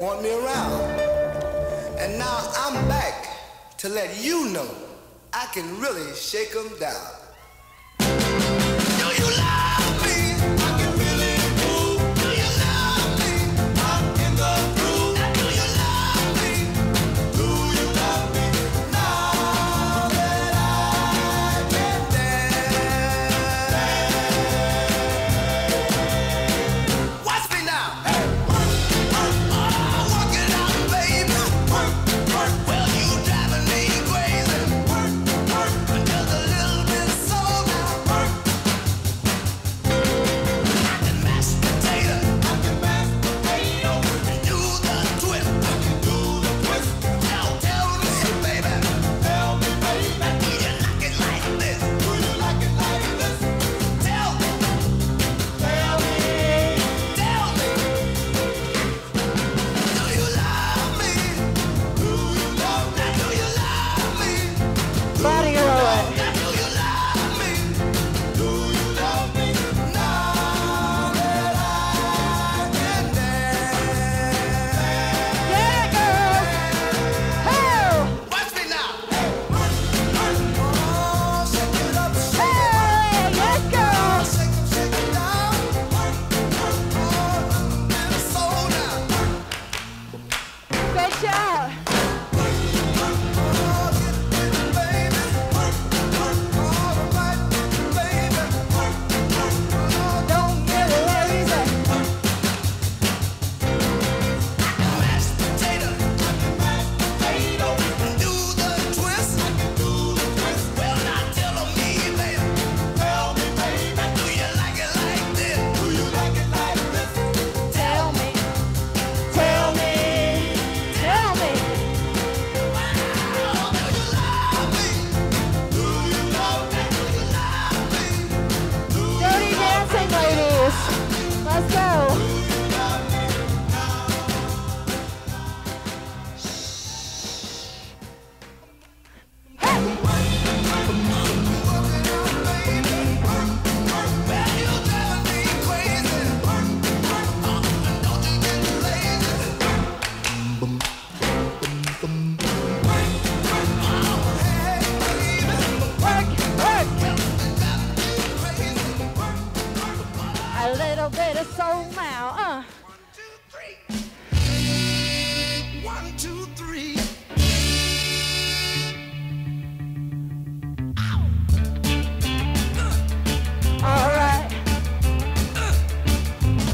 want me around. And now I'm back to let you know I can really shake 'em down. Do you love me? I can really move. Do you love me? I'm in the groove. Now do you love me? Do you love me? Now that I can dance. Watch me now. Hey, work, work, oh, work it out, baby. Work, work. Well, you driving me crazy. Work, work, just a little bit slow now. Work. I can mash potato. I can mash potato. And do the twist. I can do the twist. Now tell me, baby. Tell me, baby. Do you like it like this? Do you like it like this? Tell me. Tell me. Tell me. Do you love me? Do you love me? Now do you love me? Body roll. Now do you love me? Do you love me? Now that I can dance. Yeah, girl. Hey. Watch me now. Hey, work, work. Oh, shake it up, shake it up. Hey, yes, girl. Shake it down. Work, work. Oh, and a soul now. Good job. Work, work. Oh, get it, baby. Work, work. All right, baby. Work, work. Oh, Don't get lazy. mashed potato. I can mash potato. Do the twist. I can do the twist. Well, now tell me, baby. Tell me, baby. Do you like it like this? Do you like it like this? Tell me. Tell me. Tell me. Wow, do you love me? Do you love me? Do you love me? Do you Dirty dancing, ladies. Let's go. love me Hey. Well, you driving me crazy. Don't you get lazy. Hey, baby. Work, work. Crazy. A little bit of soul now. 1, 2, 3. All right.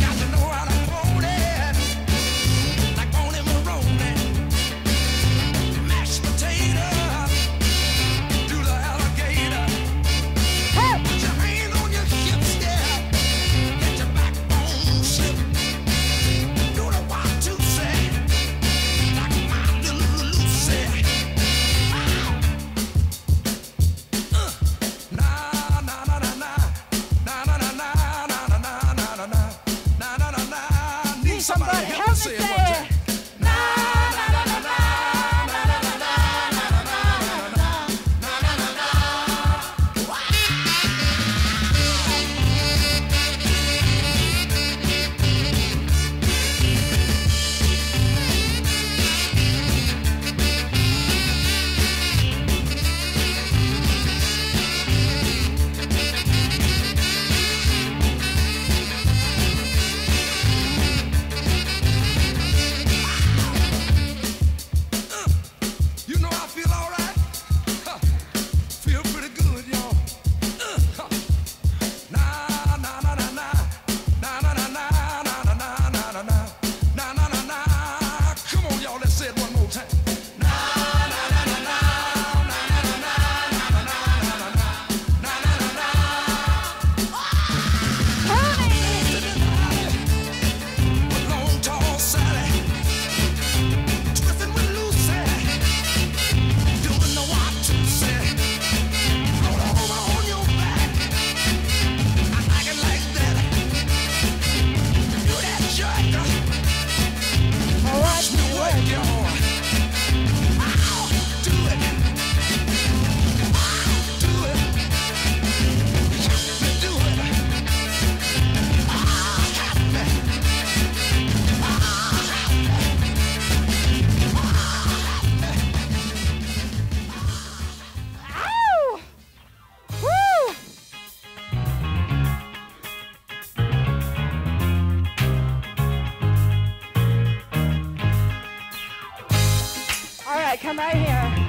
Got to know how to hold it, like on him rolling. Mashed potato, do the alligator. Hey. Put your hands on your hips, yeah. Get your backbone slip. Do the 1, 2, say, like my little Lucy. Na na na na na, na na na na na na na na na na na na na na. Need somebody help me say it one time. Na na na na na na na na na na na na na na. All right, come right here.